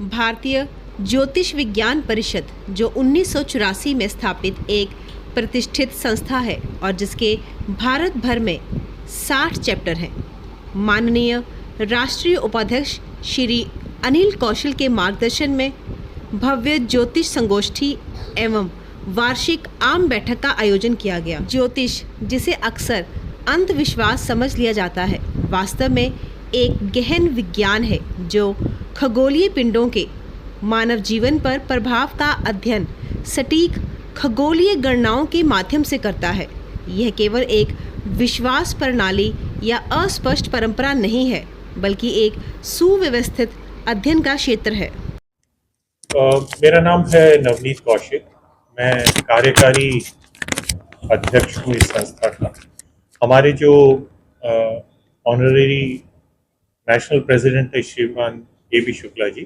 भारतीय ज्योतिष विज्ञान परिषद जो 1984 में स्थापित एक प्रतिष्ठित संस्था है और जिसके भारत भर में 60 चैप्टर हैं। माननीय राष्ट्रीय उपाध्यक्ष श्री अनिल कौशल के मार्गदर्शन में भव्य ज्योतिष संगोष्ठी एवं वार्षिक आम बैठक का आयोजन किया गया। ज्योतिष, जिसे अक्सर अंधविश्वास समझ लिया जाता है, वास्तव में एक गहन विज्ञान है जो खगोलीय पिंडों के मानव जीवन पर प्रभाव का अध्ययन सटीक खगोलीय गणनाओं के माध्यम से करता है। यह केवल एक विश्वास प्रणाली या अस्पष्ट परंपरा नहीं है, बल्कि एक सुव्यवस्थित अध्ययन का क्षेत्र है। मेरा नाम है नवनीत कौशिक। मैं कार्यकारी अध्यक्ष हूँ इस संस्था का। हमारे जो ऑनरेरी नेशनल प्रेसिडेंट है श्रीमान के.बी. शुक्ला जी,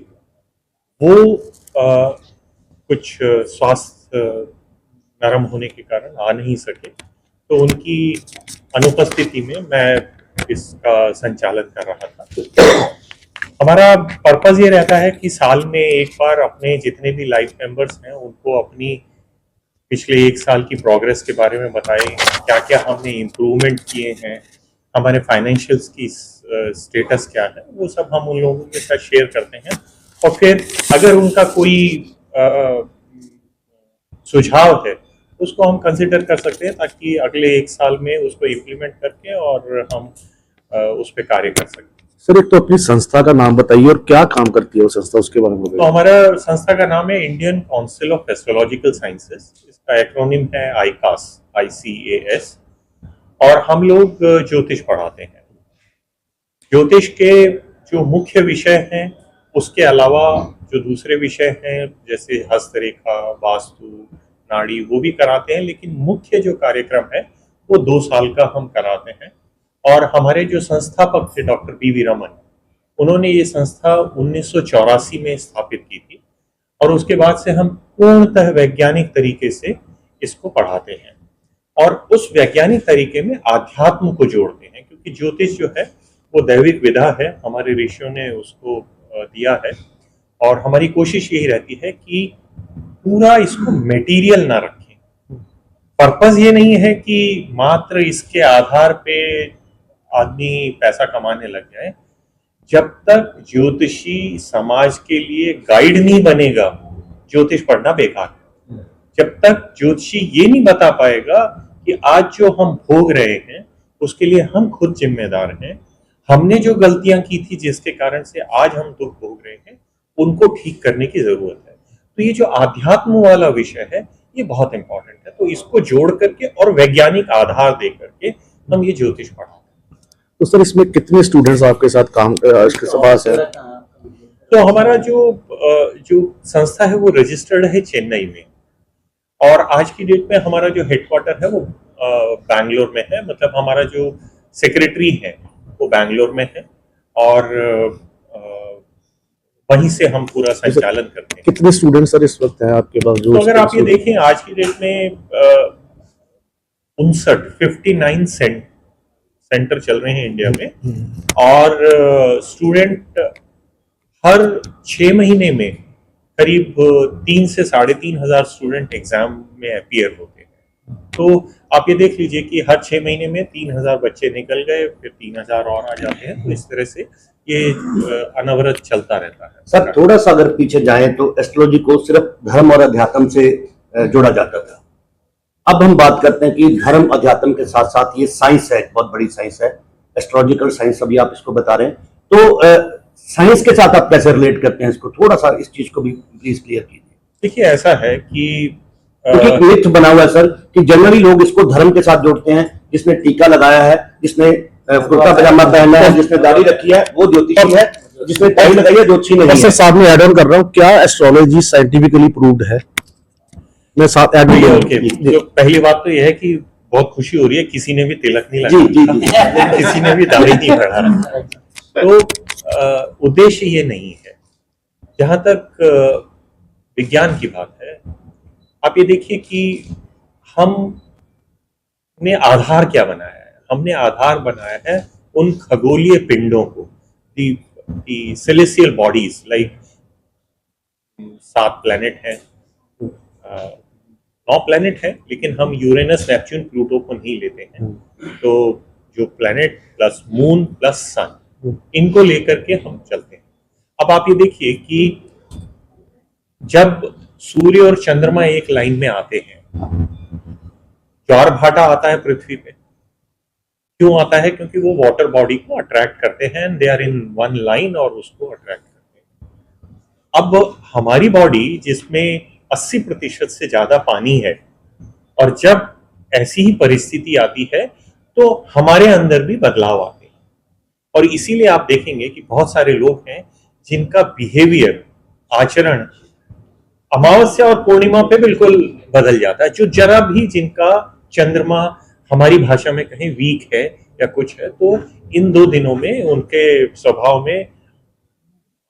वो कुछ स्वास्थ्य नरम होने के कारण आ नहीं सके, तो उनकी अनुपस्थिति में मैं इसका संचालन कर रहा था। हमारा पर्पस ये रहता है कि साल में एक बार अपने जितने भी लाइफ मेंबर्स हैं उनको अपनी पिछले एक साल की प्रोग्रेस के बारे में बताएं, क्या क्या हमने इम्प्रूवमेंट किए हैं, हमारे फाइनेंशियल्स की स्टेटस क्या है, वो सब हम उन लोगों के साथ शेयर करते हैं। और फिर अगर उनका कोई सुझाव है उसको हम कंसिडर कर सकते हैं, ताकि अगले एक साल में उसको इम्प्लीमेंट करके और हम उस पर कार्य कर सकें। सर, एक तो अपनी संस्था का नाम बताइए और क्या काम करती है वो संस्था, उसके बारे में बताइए। तो हमारा संस्था का नाम है Indian council of astrological sciences. इसका एक्रोनिम है ICAS। और हम लोग ज्योतिष पढ़ाते हैं। ज्योतिष के जो मुख्य विषय हैं उसके अलावा जो दूसरे विषय हैं जैसे हस्तरेखा, वास्तु, नाड़ी, वो भी कराते हैं, लेकिन मुख्य जो कार्यक्रम है वो 2 साल का हम कराते हैं। और हमारे जो संस्थापक थे डॉक्टर PV रमन, उन्होंने ये संस्था 1984 में स्थापित की थी और उसके बाद से हम पूर्णतः वैज्ञानिक तरीके से इसको पढ़ाते हैं और उस वैज्ञानिक तरीके में आध्यात्म को जोड़ते हैं, क्योंकि ज्योतिष जो है वो दैविक विधा है, हमारे ऋषियों ने उसको दिया है। और हमारी कोशिश यही रहती है कि पूरा इसको मटेरियल ना रखें। पर्पस ये नहीं है कि मात्र इसके आधार पे आदमी पैसा कमाने लग जाए। जब तक ज्योतिषी समाज के लिए गाइड नहीं बनेगा, ज्योतिष पढ़ना बेकार है। जब तक ज्योतिषी ये नहीं बता पाएगा कि आज जो हम भोग रहे हैं उसके लिए हम खुद जिम्मेदार हैं, हमने जो गलतियां की थी जिसके कारण से आज हम दुख भोग रहे हैं, उनको ठीक करने की जरूरत है। तो ये जो आध्यात्म वाला विषय है ये बहुत इंपॉर्टेंट है। तो इसको जोड़ करके और वैज्ञानिक आधार दे करके हम ये ज्योतिष पढ़ाते हैं। तो सर, इसमें कितने स्टूडेंट्स आपके साथ काम इसके पास है? तो हमारा जो संस्था है वो रजिस्टर्ड है चेन्नई में, और आज की डेट में हमारा जो हेडक्वार्टर है वो बैंगलोर में है। मतलब हमारा जो सेक्रेटरी है वो बैंगलोर में है और वहीं से हम पूरा संचालन करते हैं। कितने स्टूडेंट्स सर इस वक्त हैं आपके पास? तो अगर आप ये देखें आज की डेट में 59 सेंटर चल रहे हैं इंडिया में, और स्टूडेंट हर 6 महीने में करीब 3 से 3,500 स्टूडेंट एग्जाम में अपीयर होते हैं। तो आप ये देख लीजिए कि हर 6 महीने में 3,000 बच्चे निकल गए, फिर 3,000 और आ जाते हैं। तो इस तरह से ये अनवरत चलता रहता है। सर, थोड़ा सा अगर पीछे जाएं तो एस्ट्रोलॉजी को सिर्फ धर्म और अध्यात्म से जोड़ा जाता था। अब हम बात करते हैं कि धर्म अध्यात्म के साथ साथ ये साइंस है, बहुत बड़ी साइंस है, एस्ट्रोलॉजिकल साइंस। अभी आप इसको बता रहे हैं, तो साइंस के साथ आप कैसे रिलेट करते हैं इसको? थोड़ा सा इस चीज को भी प्लीज क्लियर कीजिए। देखिए, ऐसा है कि एक मिथ बना हुआ है सर कि जनरली लोग इसको धर्म के साथ जोड़ते हैं। जिसने टीका लगाया है, जिसने कुर्ता पजामा पहना है, जिसने दाढ़ी रखी है वो ज्योतिषी है, जिसने टाई लगाई है ज्योतिषी नहीं है। सर, साथ में ऐड ऑन कर रहा हूँ, क्या एस्ट्रोलॉजी साइंटिफिकली प्रूव्ड है? मैं साथ ऐड तो पहली बात तो यह है कि बहुत खुशी हो रही है, किसी ने भी तिलक नहीं लगाया, किसी ने भी दाढ़ी नहीं बढ़ा। तो उद्देश्य ये नहीं है। जहां तक विज्ञान की बात है, आप ये देखिए कि हमने आधार क्या बनाया है। हमने आधार बनाया है उन खगोलीय पिंडों को, दी सेलेस्टियल बॉडीज लाइक 7 प्लैनेट हैं, 9 प्लैनेट हैं, लेकिन हम यूरेनस, नेपच्यून, प्लूटो को नहीं लेते हैं। तो जो प्लैनेट प्लस मून प्लस सन, इनको लेकर के हम चलते हैं। अब आप ये देखिए कि जब सूर्य और चंद्रमा एक लाइन में आते हैं, ज्वार-भाटा आता है पृथ्वी पे। क्यों आता है? क्योंकि वो वाटर बॉडी को अट्रैक्ट करते हैं and they are in one line और उसको अट्रैक्ट करते हैं। अब हमारी बॉडी जिसमें 80% से ज्यादा पानी है, और जब ऐसी ही परिस्थिति आती है तो हमारे अंदर भी बदलाव आते हैं। और इसीलिए आप देखेंगे कि बहुत सारे लोग हैं जिनका बिहेवियर, आचरण अमावस्या और पूर्णिमा पे बिल्कुल बदल जाता है। जो जरा भी जिनका चंद्रमा हमारी भाषा में कहीं वीक है या कुछ है, तो इन 2 दिनों में उनके स्वभाव में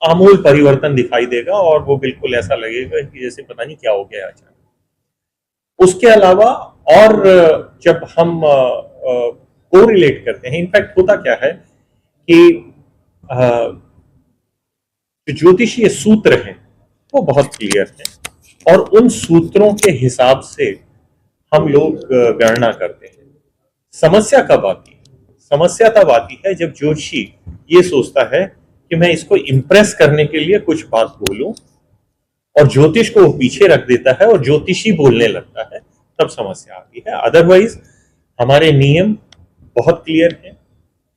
आमूल परिवर्तन दिखाई देगा और वो बिल्कुल ऐसा लगेगा कि जैसे पता नहीं क्या हो गया अचानक। उसके अलावा और जब हम कोरिलेट करते हैं, इनफैक्ट होता क्या है कि जो ज्योतिषीय सूत्र हैं वो बहुत क्लियर हैं और उन सूत्रों के हिसाब से हम लोग गणना करते हैं। समस्या कब आती है? समस्या तब आती है जब ज्योतिषी ये सोचता है कि मैं इसको इम्प्रेस करने के लिए कुछ बात बोलूं और ज्योतिष को वो पीछे रख देता है और ज्योतिषी बोलने लगता है, तब समस्या आती है। अदरवाइज हमारे नियम बहुत क्लियर हैं।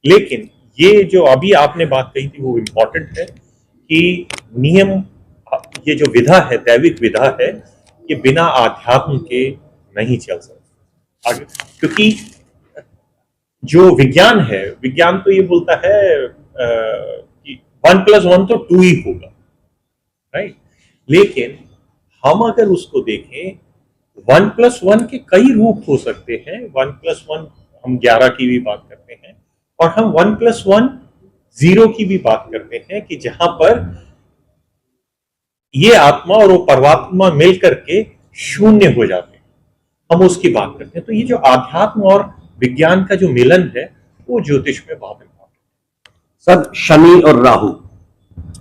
लेकिन ये जो अभी आपने बात कही थी वो इम्पोर्टेंट है कि नियम, ये जो विधा है, दैविक विधा है, ये बिना आध्यात्म के नहीं चल सकता। क्योंकि जो विज्ञान है, विज्ञान तो ये बोलता है कि 1 + 1 तो 2 ही होगा, राइट? लेकिन हम अगर उसको देखें, 1 + 1 के कई रूप हो सकते हैं। 1 + 1 हम 11 की भी बात करते हैं और हम 1 + 1 0 की भी बात करते हैं कि जहां पर ये आत्मा और वो परमात्मा मिल करके शून्य हो जाते हैं, हम उसकी बात करते हैं। तो ये जो आध्यात्म और विज्ञान का जो मिलन है वो ज्योतिष में बहुत इम्पोर्टेंट है। सर, शनि और राहु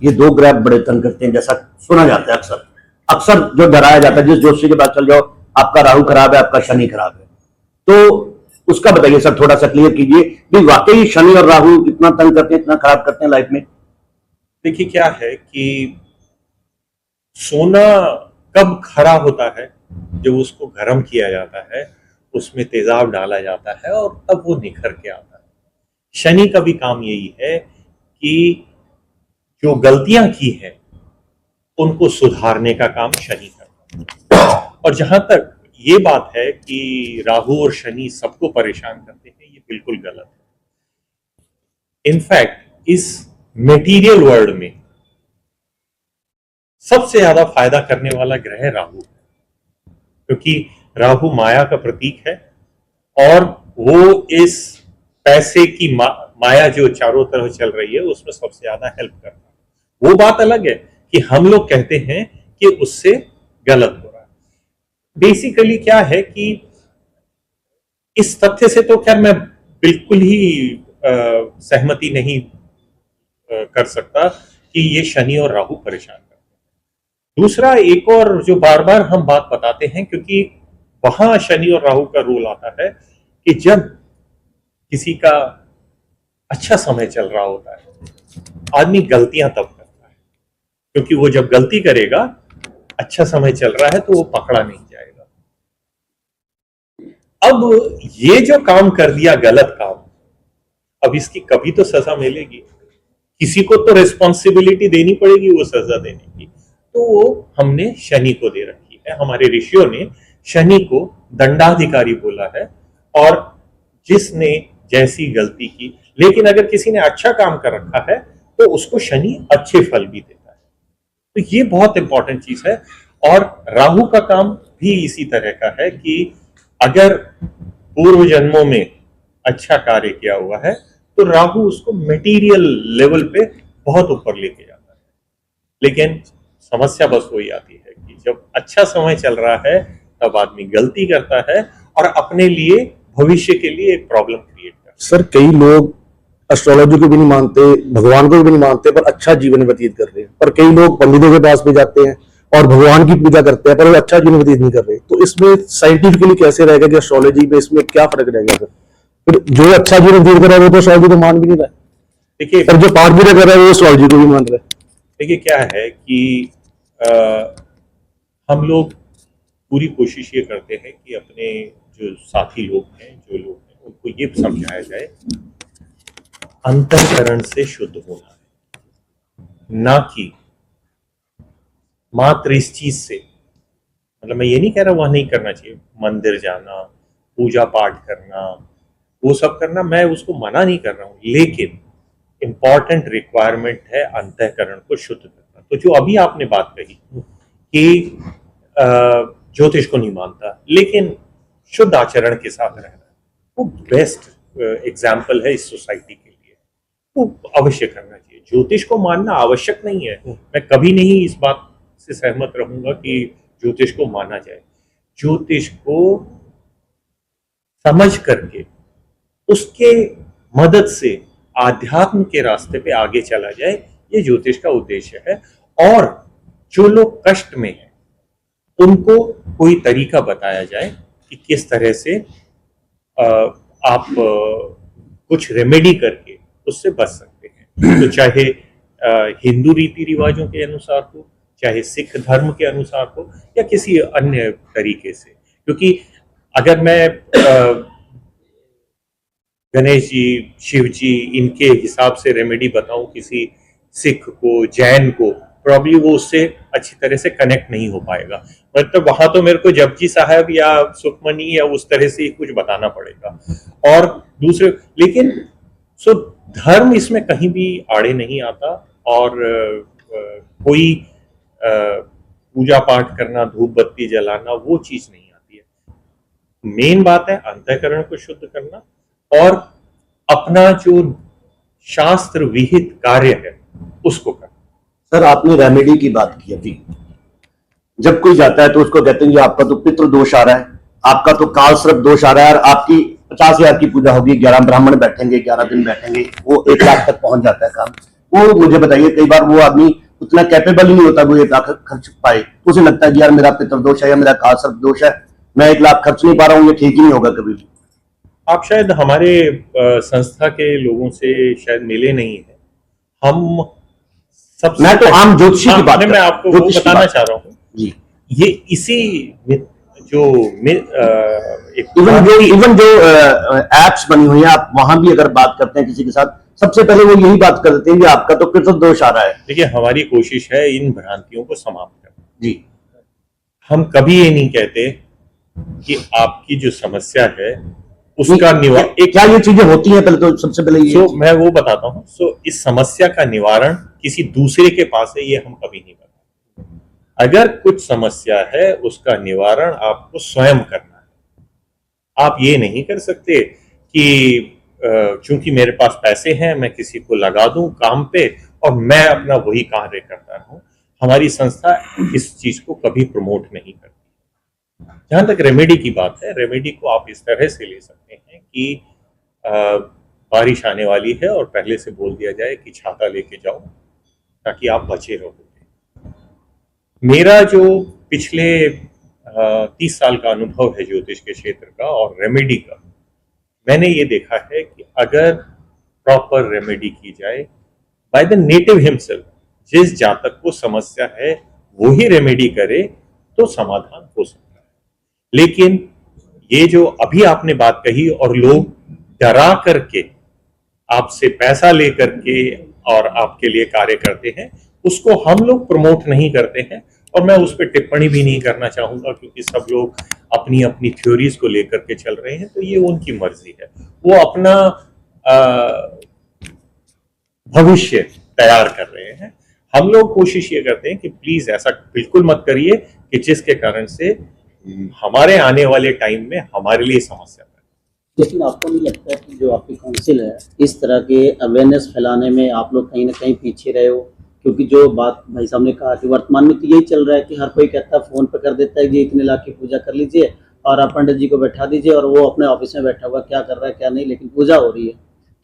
ये 2 ग्रह बड़े तंग करते हैं, जैसा सुना जाता है अक्सर। अक्सर जो डराया जाता है, जिस ज्योतिषी के पास चल जाओ, आपका राहु खराब है, आपका शनि खराब है, तो उसका बताइए सर, थोड़ा सा क्लियर कीजिए कि वाकई शनि और राहु इतना तंग करते हैं, इतना खराब करते हैं लाइफ में। देखिए क्या है कि सोना कब खरा होता है? जब उसको गर्म किया जाता है, उसमें तेजाब डाला जाता है और तब वो निखर के आता है। शनि का भी काम यही है कि जो गलतियां की हैं उनको सुधारने का काम शनि करता है। और जहां तक ये बात है कि राहु और शनि सबको परेशान करते हैं, ये बिल्कुल गलत है। इनफैक्ट इस मटेरियल वर्ल्ड में सबसे ज्यादा फायदा करने वाला ग्रह राहु है, क्योंकि राहु माया का प्रतीक है और वो इस पैसे की माया जो चारों तरफ चल रही है उसमें सबसे ज्यादा हेल्प करता है। वो बात अलग है कि हम लोग कहते हैं कि उससे गलत हो रहा है। बेसिकली क्या है कि इस तथ्य से तो खैर मैं बिल्कुल ही सहमति नहीं कर सकता कि ये शनि और राहु परेशान करते हैं। दूसरा, एक और जो बार बार हम बात बताते हैं, क्योंकि वहां शनि और राहु का रोल आता है कि जब किसी का अच्छा समय चल रहा होता है, आदमी गलतियां तब करता है, क्योंकि वो जब गलती करेगा, अच्छा समय चल रहा है तो वो पकड़ा नहीं जाएगा। अब ये जो काम कर दिया गलत काम, अब इसकी कभी तो सजा मिलेगी, किसी को तो रिस्पॉन्सिबिलिटी देनी पड़ेगी वो सजा देने की। तो वो हमने शनि को दे रखी है। हमारे ऋषियों ने शनि को दंडाधिकारी बोला है, और जिसने जैसी गलती की, लेकिन अगर किसी ने अच्छा काम कर रखा है तो उसको शनि अच्छे फल भी देता है। तो ये बहुत इंपॉर्टेंट चीज है। और राहु का काम भी इसी तरह का है कि अगर पूर्व जन्मों में अच्छा कार्य किया हुआ है तो राहु उसको मटेरियल लेवल पे बहुत ऊपर लेके जाता है। लेकिन समस्या बस वही आती है कि जब अच्छा समय चल रहा है तब आदमी गलती करता है और अपने लिए भविष्य के लिए एक प्रॉब्लम क्रिएट करता है। सर, कई लोग एस्ट्रोलॉजी को भी नहीं मानते, भगवान को भी नहीं मानते, पर अच्छा जीवन व्यतीत कर रहे हैं। पर कई लोग पंडितों के पास भी जाते हैं, और भगवान की पूजा करते हैं पर वो अच्छा जीवन व्यतीत नहीं कर रहे, तो इसमें साइंटिफिकली कैसे रहेगा कि एस्ट्रोलॉजी में इसमें क्या फर्क रहेगा फिर जो अच्छा जीवन व्यतीत कर रहा है वो तो एस्ट्रोलॉजी को मान भी नहीं रहा है, देखिए पर जो पाठ भी कर रहा है वो एस्ट्रोलॉजी को भी मान रहा है। देखिए क्या है कि हम लोग पूरी कोशिश ये करते हैं कि अपने जो साथी लोग हैं, जो लोग हैं, उनको ये समझाया जाए अंतःकरण से शुद्ध होना है, ना कि मात्र इस चीज से। मतलब मैं ये नहीं कह रहा वहां नहीं करना चाहिए, मंदिर जाना, पूजा पाठ करना, वो सब करना, मैं उसको मना नहीं कर रहा हूँ, लेकिन इंपॉर्टेंट रिक्वायरमेंट है अंतःकरण को शुद्ध करना। तो जो अभी आपने बात कही कि ज्योतिष को नहीं मानता लेकिन शुद्ध आचरण के साथ रहना, वो बेस्ट एग्जाम्पल है इस सोसाइटी के लिए, वो अवश्य करना चाहिए। ज्योतिष को मानना आवश्यक नहीं है, मैं कभी नहीं इस बात से सहमत रहूंगा कि ज्योतिष को माना जाए। ज्योतिष को समझ करके उसके मदद से आध्यात्म के रास्ते पे आगे चला जाए, ये ज्योतिष का उद्देश्य है। और जो लोग कष्ट में हैं उनको कोई तरीका बताया जाए कि किस तरह से आप कुछ रेमेडी करके उससे बच सकते हैं। तो चाहे हिंदू रीति रिवाजों के अनुसार हो, चाहे सिख धर्म के अनुसार हो, या किसी अन्य तरीके से। क्योंकि अगर मैं गणेश जी, शिव जी, इनके हिसाब से रेमेडी बताऊं किसी सिख को, जैन को, प्रॉब्ली वो उससे अच्छी तरह से कनेक्ट नहीं हो पाएगा। मतलब वहां तो मेरे को जपजी साहब या सुखमनी या उस तरह से ही कुछ बताना पड़ेगा। और दूसरे, लेकिन सो धर्म इसमें कहीं भी आड़े नहीं आता, और कोई पूजा पाठ करना, धूप बत्ती जलाना, वो चीज नहीं आती है। मेन बात है अंतःकरण को शुद्ध करना और अपना जो शास्त्र विहित कार्य है उसको करना। सर, आपने रेमेडी की बात की अभी। जब कोई जाता है तो उसको कहते हैं कि आपका तो पितृ दोष आ रहा है, आपका तो काल सर्प दोष आ रहा है, और आपकी 50,000 की पूजा होगी, 11 ब्राह्मण बैठेंगे, 11 दिन बैठेंगे, वो 1 लाख तक पहुंच जाता है काम। वो मुझे बताइए, कई बार वो आदमी उतना कैपेबल ही नहीं होता वो 1 लाख खर्च पाए, उसे लगता है कि यार मेरा पितृ दोष है या मेरा काल सर्प दोष है, मैं 1 लाख खर्च नहीं पा रहा हूँ, ये ठीक ही नहीं होगा कभी भी। आप शायद हमारे संस्था के लोगों से शायद मिले नहीं है। हम सब, मैं तो आम ज्योतिषी की बात मैं आपको वो बताना चाह रहा हूँ जी। ये इसी जो इवन जो एप्स बनी हुई है, आप वहां भी अगर बात करते हैं किसी के साथ, सबसे पहले वो यही बात करते हैं कि आपका तो पितृ दोष आ रहा है। देखिए, हमारी कोशिश है इन भ्रांतियों को समाप्त करना जी। हम कभी ये नहीं कहते कि आपकी जो समस्या है उसका निवारण, क्या ये चीजें होती हैं? पहले तो सबसे पहले ये मैं वो बताता हूँ। इस समस्या का निवारण किसी दूसरे के पास है, ये हम कभी नहीं बताते। अगर कुछ समस्या है उसका निवारण आपको स्वयं करना है। आप ये नहीं कर सकते कि चूंकि मेरे पास पैसे हैं मैं किसी को लगा दूं काम पे और मैं अपना वही कार्य करता रहूं। हमारी संस्था इस चीज को कभी प्रमोट नहीं करती। जहां तक रेमेडी की बात है, रेमेडी को आप इस तरह से ले सकते हैं कि बारिश आने वाली है और पहले से बोल दिया जाए कि छाता लेके जाओ ताकि आप बचे रहोगे। मेरा जो पिछले 30 साल का अनुभव है ज्योतिष के क्षेत्र का और रेमेडी का, मैंने ये देखा है कि अगर प्रॉपर रेमेडी की जाए बाय द नेटिव हिमसेल्फ, जिस जातक को समस्या है वो ही रेमेडी करे तो समाधान हो सकता है। लेकिन ये जो अभी आपने बात कही और लोग डरा करके आपसे पैसा लेकर के और आपके लिए कार्य करते हैं, उसको हम लोग प्रमोट नहीं करते हैं। और मैं उस पर टिप्पणी भी नहीं करना चाहूंगा क्योंकि सब लोग अपनी अपनी थ्योरीज को लेकर के चल रहे हैं, तो ये उनकी मर्जी है, वो अपना भविष्य तैयार कर रहे हैं। हम लोग कोशिश ये करते हैं कि प्लीज ऐसा बिल्कुल मत करिए कि जिसके कारण से हमारे आने वाले टाइम में हमारे लिए समस्या है। लेकिन आपको नहीं लगता है कि जो आपकी काउंसिल है इस तरह के अवेयरनेस फैलाने में आप लोग कहीं ना कहीं पीछे रहे हो? क्योंकि जो बात भाई साहब ने कहा कि वर्तमान में तो यही चल रहा है कि हर कोई कहता है, फोन पे कर देता है कि इतने लाख की पूजा कर लीजिए और आप पंडित जी को बैठा दीजिए और वो अपने ऑफिस में बैठा हुआ क्या कर रहा है क्या नहीं, लेकिन पूजा हो रही है।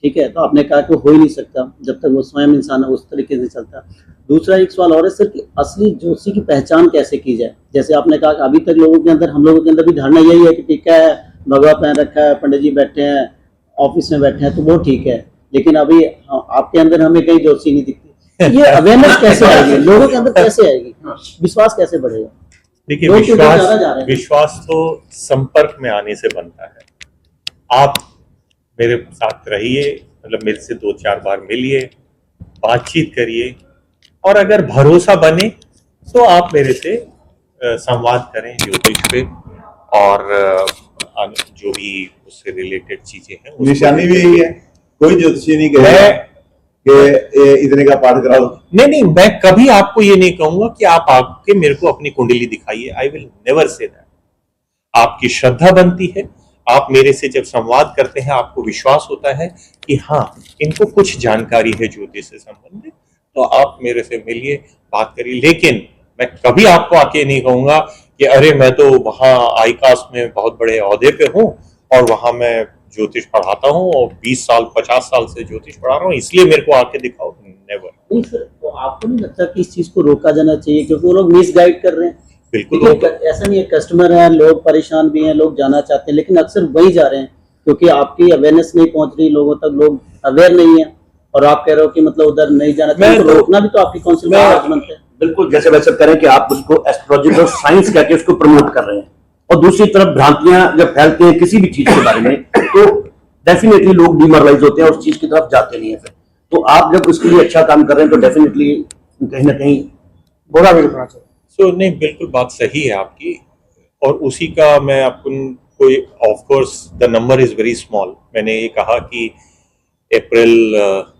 ठीक है, तो आपने कहा कि हो ही नहीं सकता जब तक वो स्वयं इंसान उस तरीके से चलता। दूसरा एक सवाल और है सर कि असली ज्योतिषी की पहचान कैसे की जाए? जैसे आपने कहा कि अभी तक लोगों के अंदर, हम लोगों के अंदर भी धारणा यही है कि टीका है, भगवा पहन रखा है, पंडित जी बैठे हैं, ऑफिस में बैठे हैं, तो वो ठीक है। लेकिन अभी आपके अंदर हमें कहीं ज्योतिषी नहीं दिखती। ये अवेयरनेस कैसे आएगी लोगों के अंदर, कैसे आएगी, विश्वास कैसे बढ़ेगा? देखिए, लोग किधर ज्यादा जा रहे हैं? विश्वास तो संपर्क में आने से बनता है। आप मेरे साथ रहिए, मतलब मेरे से 2-4 बार मिलिए, बातचीत करिए, और अगर भरोसा बने तो आप मेरे से संवाद करें ज्योतिष पे, और जो भी उससे रिलेटेड चीजें हैं उसको निशानी भी यही है, कोई ज्योतिषी नहीं कहेगा कि ये इतने का पाठ कराओ। नहीं, मैं कभी आपको ये नहीं कहूंगा कि आप आके मेरे को अपनी कुंडली दिखाइए। I will never say that. आपकी श्रद्धा बनती है, आप मेरे से जब संवाद करते हैं, आपको विश्वास होता है कि हाँ, इनको कुछ जानकारी है ज्योतिष से संबंधित, तो आप मेरे से मिलिए, बात करिए। लेकिन मैं कभी आपको आके नहीं कहूंगा कि अरे मैं तो वहां आईकास में बहुत बड़े ओहदे पे हूँ और वहां मैं ज्योतिष पढ़ाता हूँ और 20 साल 50 साल से ज्योतिष पढ़ा रहा हूँ, इसलिए मेरे को आके दिखाओ। नेवर। नहीं सर, तो आपको नहीं लगता कि इस चीज को रोका जाना चाहिए? क्योंकि वो लोग मिसगाइड कर रहे हैं। बिल्कुल देखिए, ऐसा नहीं है, कस्टमर हैं, लोग परेशान भी हैं, लोग जाना चाहते हैं, लेकिन अक्सर वही जा रहे हैं क्योंकि आपकी अवेयरनेस नहीं पहुंच रही लोगों तक, लोग अवेयर नहीं है। और आप कह रहे हो कि मतलब उधर नहीं जाना चाहिए, तो रोकना भी तो आपकी काउंसिल का आर्गुमेंट है। बिल्कुल, जैसे वैसे करें कि आप उसको एस्ट्रोलॉजिकल साइंस कहकर उसको प्रमोट कर रहे हैं, और दूसरी तरफ भ्रांतियां जब फैलती हैं किसी भी चीज के बारे में, तो डेफिनेटली लोग डिमोरलाइज होते हैं, उस चीज की तरफ जाते नहीं है फिर। तो आप जब उसके लिए अच्छा काम कर रहे हैं तो डेफिनेटली कहीं ना कहीं बुरा भी करना चाहिए। सो नहीं, बिल्कुल बात सही है आपकी, और उसी का मैं आपको कोई, of course the number is very small. मैंने ये कहा कि अप्रैल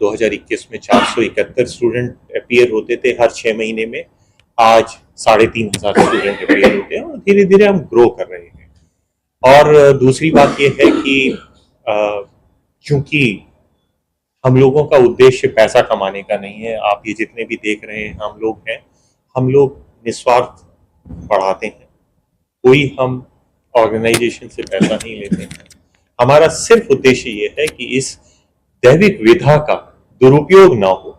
2021 में 471 स्टूडेंट अपीयर होते थे हर 6 महीने में, आज 3500 स्टूडेंट अपीयर होते हैं, और धीरे धीरे हम ग्रो कर रहे हैं। और दूसरी बात ये है कि चूंकि हम लोगों का उद्देश्य पैसा कमाने का नहीं है, आप ये जितने भी देख रहे हैं हम लोग हैं, हम लोग निस्वार्थ पढ़ाते हैं, कोई हम ऑर्गेनाइजेशन से पैसा नहीं लेते हैं। हमारा सिर्फ उद्देश्य ये है कि इस दैविक विधा का दुरुपयोग ना हो।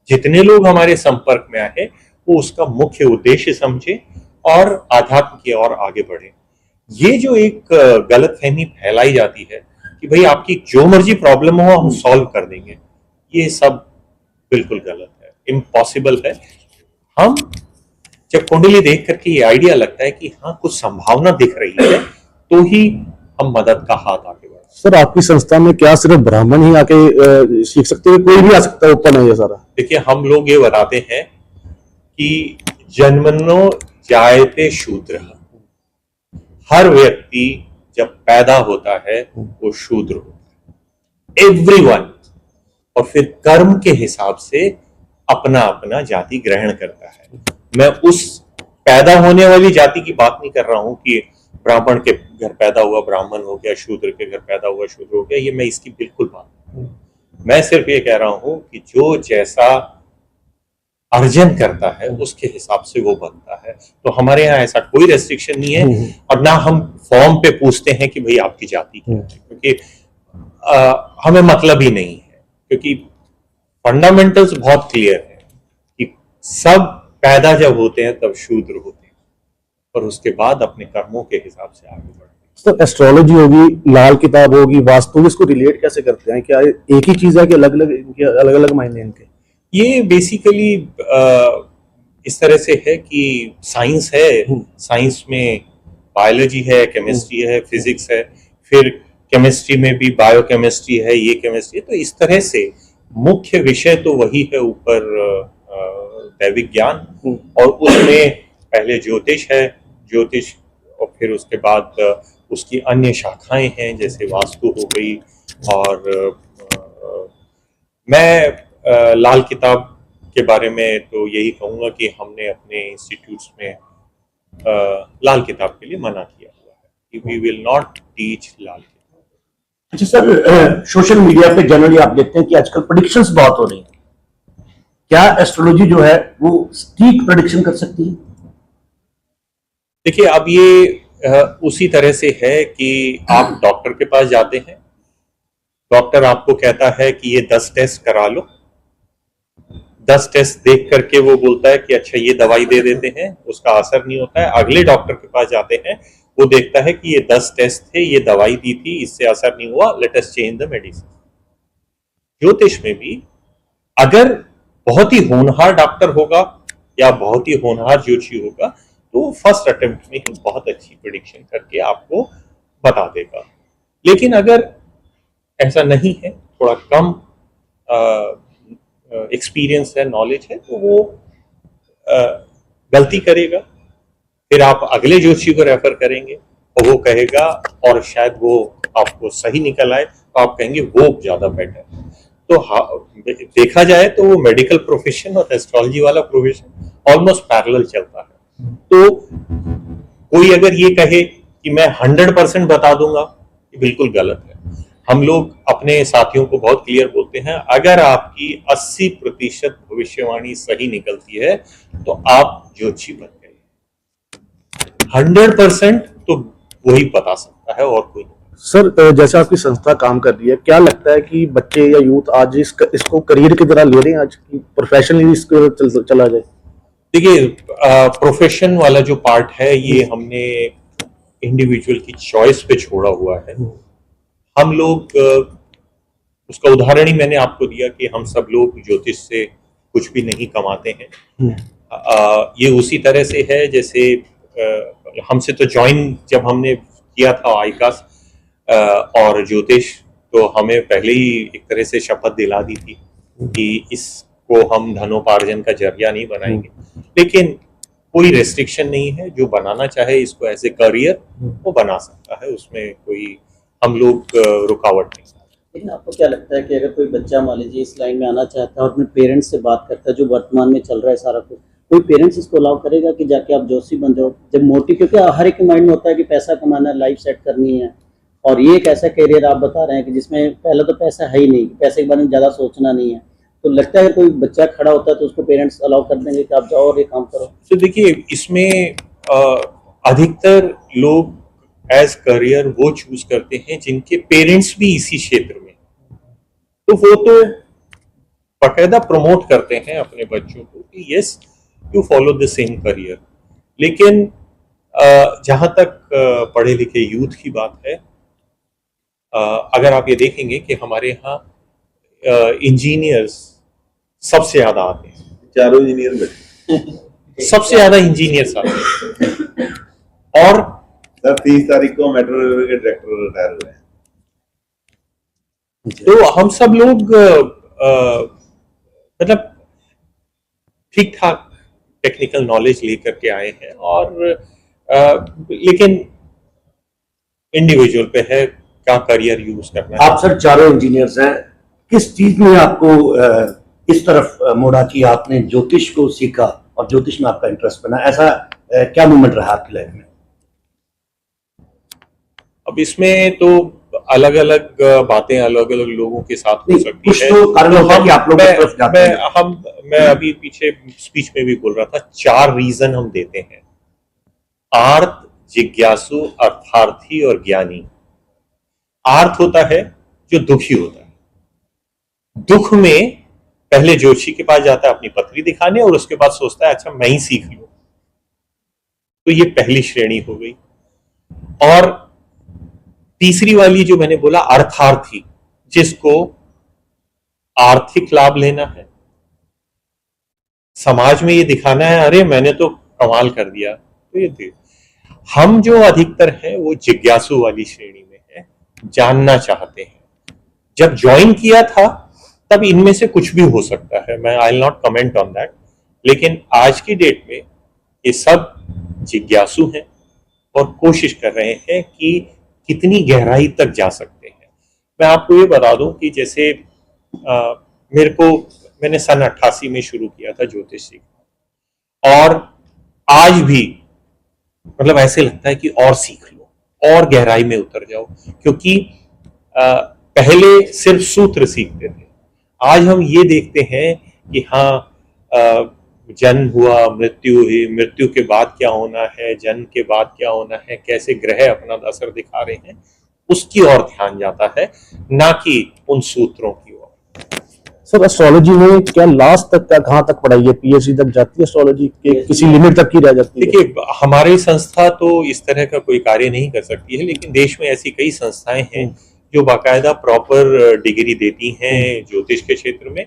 जितने लोग हमारे संपर्क में आए वो उसका मुख्य उद्देश्य समझे और आध्यात्म की ओर आगे बढ़े। ये जो एक गलतफहमी फैलाई जाती है कि भाई आपकी जो मर्जी प्रॉब्लम हो हम सॉल्व कर देंगे, ये सब बिल्कुल गलत है, इम्पॉसिबल है। हम जब कुंडली देख करके ये आइडिया लगता है कि हाँ कुछ संभावना दिख रही है, तो ही हम मदद का हाथ आगे बढ़ा। सर, आपकी संस्था में क्या सिर्फ ब्राह्मण ही आके सीख सकते हैं, कोई भी आ सकता है? ओपन है ये सारा? देखिए, हम लोग ये बताते हैं कि जन्मनो जायते शूद्र, हर व्यक्ति जब पैदा होता है वो शूद्र होता है, एवरीवन। और फिर कर्म के हिसाब से अपना अपना जाति ग्रहण करता है। मैं उस पैदा होने वाली जाति की बात नहीं कर रहा हूं कि ब्राह्मण के घर पैदा हुआ ब्राह्मण हो गया, शूद्र के घर पैदा हुआ शूद्र हो गया, ये मैं इसकी बिल्कुल बात नहीं। मैं सिर्फ ये कह रहा हूं कि जो जैसा अर्जन करता है उसके हिसाब से वो बनता है। तो हमारे यहाँ ऐसा कोई रेस्ट्रिक्शन नहीं है, और ना हम फॉर्म पे पूछते हैं कि भाई आपकी जाति क्या है, क्योंकि हमें मतलब ही नहीं है, क्योंकि फंडामेंटल्स बहुत क्लियर है कि सब पैदा जब होते हैं तब शूद्र होते हैं, और उसके बाद अपने कर्मों के हिसाब से आगे बढ़ते हैं। तो एस्ट्रोलॉजी होगी, लाल किताब होगी, वास्तु, इसको रिलेट कैसे करते हैं? क्या एक ही चीज है कि अलग अलग मायने इनके? ये बेसिकली इस तरह से है कि साइंस है, साइंस में बायोलॉजी है, केमिस्ट्री है, फिजिक्स है, फिर केमिस्ट्री में भी बायोकेमिस्ट्री है, ये केमिस्ट्री है। तो इस तरह से मुख्य विषय तो वही है ऊपर, दैविक ज्ञान, और उसमें पहले ज्योतिष है, ज्योतिष, और फिर उसके बाद उसकी अन्य शाखाएं हैं जैसे वास्तु हो गई। और मैं लाल किताब के बारे में तो यही कहूंगा कि हमने अपने इंस्टीट्यूट्स में लाल किताब के लिए मना किया हुआ है कि वी विल नॉट टीच लाल किताब। अच्छा सर, सोशल मीडिया पे जनरली आप देखते हैं कि आजकल प्रेडिक्शंस बहुत हो रही हैं, क्या एस्ट्रोलॉजी जो है वो ठीक प्रेडिक्शन कर सकती है? देखिए, अब ये उसी तरह से है कि आप डॉक्टर के पास जाते हैं, डॉक्टर आपको कहता है कि ये 10 टेस्ट करा लो, 10 टेस्ट देख करके वो बोलता है कि अच्छा ये दवाई दे देते हैं, उसका असर नहीं होता है, अगले डॉक्टर के पास जाते हैं, वो देखता है कि ये 10 टेस्ट थे, ये दवाई दी थी, इससे असर नहीं हुआ, let us change the medicine. ज्योतिष में भी अगर बहुत ही होनहार डॉक्टर होगा या बहुत ही होनहार ज्योतिषी होगा तो फर्स्ट अटेम्प्ट में ही बहुत अच्छी प्रेडिक्शन करके आपको बता देगा। लेकिन अगर ऐसा नहीं है, थोड़ा कम एक्सपीरियंस है, नॉलेज है, तो वो गलती करेगा, फिर आप अगले ज्योतिषी को रेफर करेंगे और वो कहेगा और शायद वो आपको सही निकल आए तो आप कहेंगे वो ज्यादा बेटर। तो देखा जाए तो वो मेडिकल प्रोफेशन और एस्ट्रोलॉजी वाला प्रोफेशन ऑलमोस्ट पैरेलल चलता है। तो कोई अगर ये कहे कि मैं 100% बता दूंगा, ये बिल्कुल गलत है। हम लोग अपने साथियों को बहुत क्लियर बोलते हैं, अगर आपकी 80% भविष्यवाणी सही निकलती है तो आप ज्योतिषी बन गए। 100% तो वही बता सकता है और कोई नहीं। सर, जैसे आपकी संस्था काम कर रही है, क्या लगता है कि बच्चे या यूथ आज इसको करियर की तरह ले रहे हैं, आज की प्रोफेशनली इसको चला जाए? देखिए, प्रोफेशन वाला जो पार्ट है ये हमने इंडिविजुअल की चॉइस पे छोड़ा हुआ है। हम लोग उसका उदाहरण ही मैंने आपको दिया कि हम सब लोग ज्योतिष से कुछ भी नहीं कमाते हैं। ये उसी तरह से है जैसे हमसे तो ज्वाइन जब हमने किया था आईकास और ज्योतिष, तो हमें पहले ही एक तरह से शपथ दिला दी थी कि इसको हम धनोपार्जन का जरिया नहीं बनाएंगे। लेकिन कोई रेस्ट्रिक्शन नहीं है, जो बनाना चाहे इसको एज ए करियर वो बना सकता है, उसमें कोई हम लोग रुकावट नहीं। लेकिन आपको क्या लगता है कि अगर कोई बच्चा मान लीजिए इस लाइन में आना चाहता है और अपने पेरेंट्स से बात करता है, जो वर्तमान में चल रहा है सारा कुछ, कोई पेरेंट्स इसको अलाउ करेगा कि जाके आप ज्योतिषी बन जाओ? जब मोटिव, क्योंकि हर एक के माइंड में होता है कि पैसा कमाना है, लाइफ सेट करनी है, और ये एक ऐसा करियर आप बता रहे हैं कि जिसमें पहले तो पैसा है ही नहीं, पैसे के बारे में ज़्यादा सोचना नहीं है, तो लगता है कोई बच्चा खड़ा होता है तो उसको पेरेंट्स अलाउ कर देंगे कि आप जाओ और ये काम करो? तो देखिए, इसमें अधिकतर लोग एज करियर वो चूज करते हैं जिनके पेरेंट्स भी इसी क्षेत्र में, तो वो तो बाकायदा प्रमोट करते हैं अपने बच्चों को कि yes you follow the same career. लेकिन जहां तक पढ़े लिखे यूथ की बात है, अगर आप ये देखेंगे कि हमारे यहाँ इंजीनियर्स सबसे ज्यादा आते हैं, चारों इंजीनियर बैठे। सबसे ज्यादा इंजीनियर्स आते हैं। और सर 30 तारीख को मेट्रो रेलवे के डायरेक्टर रिटायर हुए हैं। तो हम सब लोग मतलब ठीक ठाक टेक्निकल नॉलेज लेकर के आए हैं, और लेकिन इंडिविजुअल पे है क्या करियर यूज करना है। आप सर चारों इंजीनियर्स हैं, किस चीज में आपको इस तरफ मोड़ा कि आपने ज्योतिष को सीखा और ज्योतिष में आपका इंटरेस्ट बना? ऐसा क्या मोमेंट रहा आपकी लाइफ में? अब इसमें तो अलग अलग बातें अलग अलग लोगों के साथ हो सकती कुछ है। तो कारण होता है कि आप लोग की तरफ जाते हैं। मैं अभी पीछे स्पीच में भी बोल रहा था, 4 रीजन हम देते हैं: आर्त, जिज्ञासु, अर्थार्थी और ज्ञानी। आर्त होता है जो दुखी होता है, दुख में पहले ज्योतिषी के पास जाता है अपनी पत्री दिखाने, और उसके बाद सोचता है अच्छा मैं ही सीख लूं, तो ये पहली श्रेणी हो गई। और तीसरी वाली जो मैंने बोला, अर्थार्थी, जिसको आर्थिक लाभ लेना है, समाज में ये दिखाना है अरे मैंने तो कमाल कर दिया, तो ये दे। हम जो अधिकतर हैं वो जिज्ञासु वाली श्रेणी में है, जानना चाहते हैं। जब ज्वाइन किया था तब इनमें से कुछ भी हो सकता है, मैं I will not comment on that, लेकिन आज की डेट में ये सब जिज्ञासु हैं और कोशिश कर रहे हैं कि कितनी गहराई तक जा सकते हैं। मैं आपको ये बता दूं कि जैसे मैंने सन 88 में शुरू किया था ज्योतिष सीखना, और आज भी मतलब ऐसे लगता है कि और सीख लो और गहराई में उतर जाओ, क्योंकि पहले सिर्फ सूत्र सीखते थे, आज हम ये देखते हैं कि हाँ जन्म हुआ, मृत्यु हुई, मृत्यु के बाद क्या होना है, जन्म के बाद क्या होना है, कैसे ग्रह अपना असर दिखा रहे हैं, उसकी ओर ध्यान जाता है, ना कि उन सूत्रों की ओर। सर एस्ट्रोलॉजी में क्या लास्ट तक क्या कहाँ तक पढ़ाई है, पीएचडी तक जाती है एस्ट्रोलॉजी के, किसी लिमिट तक की रह जाती है? देखिए, हमारी संस्था तो इस तरह का कोई कार्य नहीं कर सकती है, लेकिन देश में ऐसी कई संस्थाएं हैं जो बाकायदा प्रॉपर डिग्री देती हैं ज्योतिष के क्षेत्र में।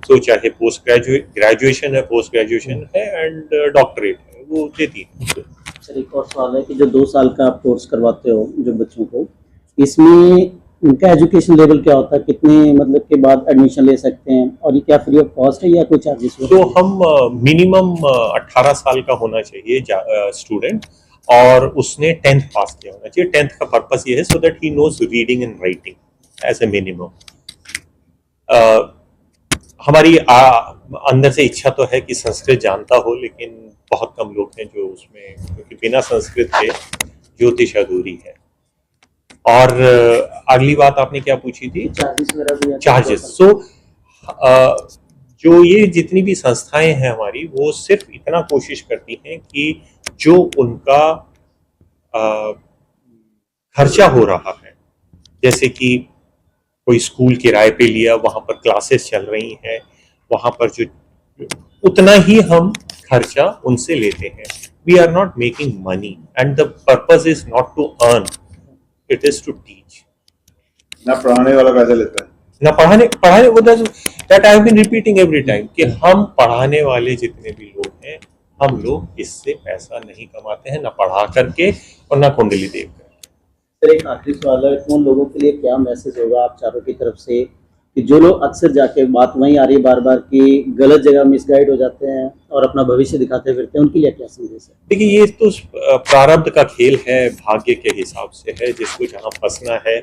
तो चाहे पोस्ट ग्रेजुएशन है, पोस्ट ग्रेजुएशन है एंड डॉक्टरेट है, वो देती है। सर एक और सवाल है कि जो 2 साल का आप कोर्स करवाते हो जो बच्चों को, इसमें उनका एजुकेशन लेवल क्या होता है, कितने मतलब के बाद एडमिशन ले सकते हैं, और ये क्या फ्री ऑफ कॉस्ट है या कोई चार्जेस होते तो हैं? हम मिनिमम 18 साल का होना चाहिए स्टूडेंट, और उसने 10th पास किया होना चाहिए। 10th का पर्पस ये है so that he knows reading and writing as a minimum. हमारी अंदर से इच्छा तो है कि संस्कृत जानता हो, लेकिन बहुत कम लोग हैं जो उसमें, क्योंकि बिना संस्कृत के ज्योतिष अधूरी है। और अगली बात आपने क्या पूछी थी? चार्जेस वगैरह भी चार्जेस। सो जो ये जितनी भी संस्थाएं हैं हमारी, वो सिर्फ इतना कोशिश करती हैं कि जो उनका खर्चा हो रहा है, जैसे कि कोई स्कूल किराए पे लिया, वहां पर क्लासेस चल रही हैं, वहां पर जो उतना ही हम खर्चा उनसे लेते हैं। We are not making money and the purpose is not to earn, it is to teach. ना पढ़ाने वाला पैसा लेता है, ना पढ़ाने वो that I have been repeating every time कि हम पढ़ाने वाले जितने भी लोग हैं, हम लोग इससे पैसा नहीं कमाते हैं, ना पढ़ा करके और ना कुंडली देख कर। सर एक आखिरी सवाल है, उन लोगों के लिए क्या मैसेज होगा आप चारों की तरफ से, कि जो लोग अक्सर जाके बात वहीं आ रही है बार बार कि गलत जगह मिसगाइड हो जाते हैं और अपना भविष्य दिखाते फिरते हैं, उनके लिए क्या संदेश है? देखिए, ये तो प्रारब्ध का खेल है, भाग्य के हिसाब से है, जिसको जहाँ फंसना है।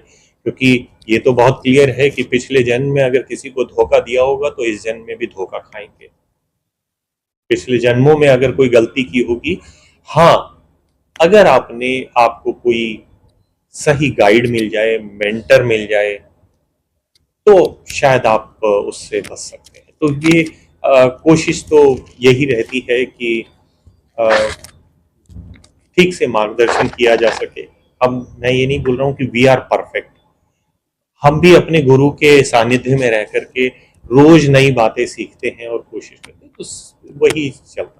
क्योंकि ये तो बहुत क्लियर है कि पिछले जन्म में अगर किसी को धोखा दिया होगा तो इस जन्म में भी धोखा खाएंगे। पिछले जन्मों में अगर कोई गलती की होगी, हाँ, अगर आपको कोई सही गाइड मिल जाए, मेंटर मिल जाए, तो शायद आप उससे बच सकते हैं। तो ये कोशिश तो यही रहती है कि ठीक से मार्गदर्शन किया जा सके। अब मैं ये नहीं बोल रहा हूँ कि वी आर परफेक्ट, हम भी अपने गुरु के सानिध्य में रह करके रोज नई बातें सीखते हैं और कोशिश करते हैं, तो वही चलता है।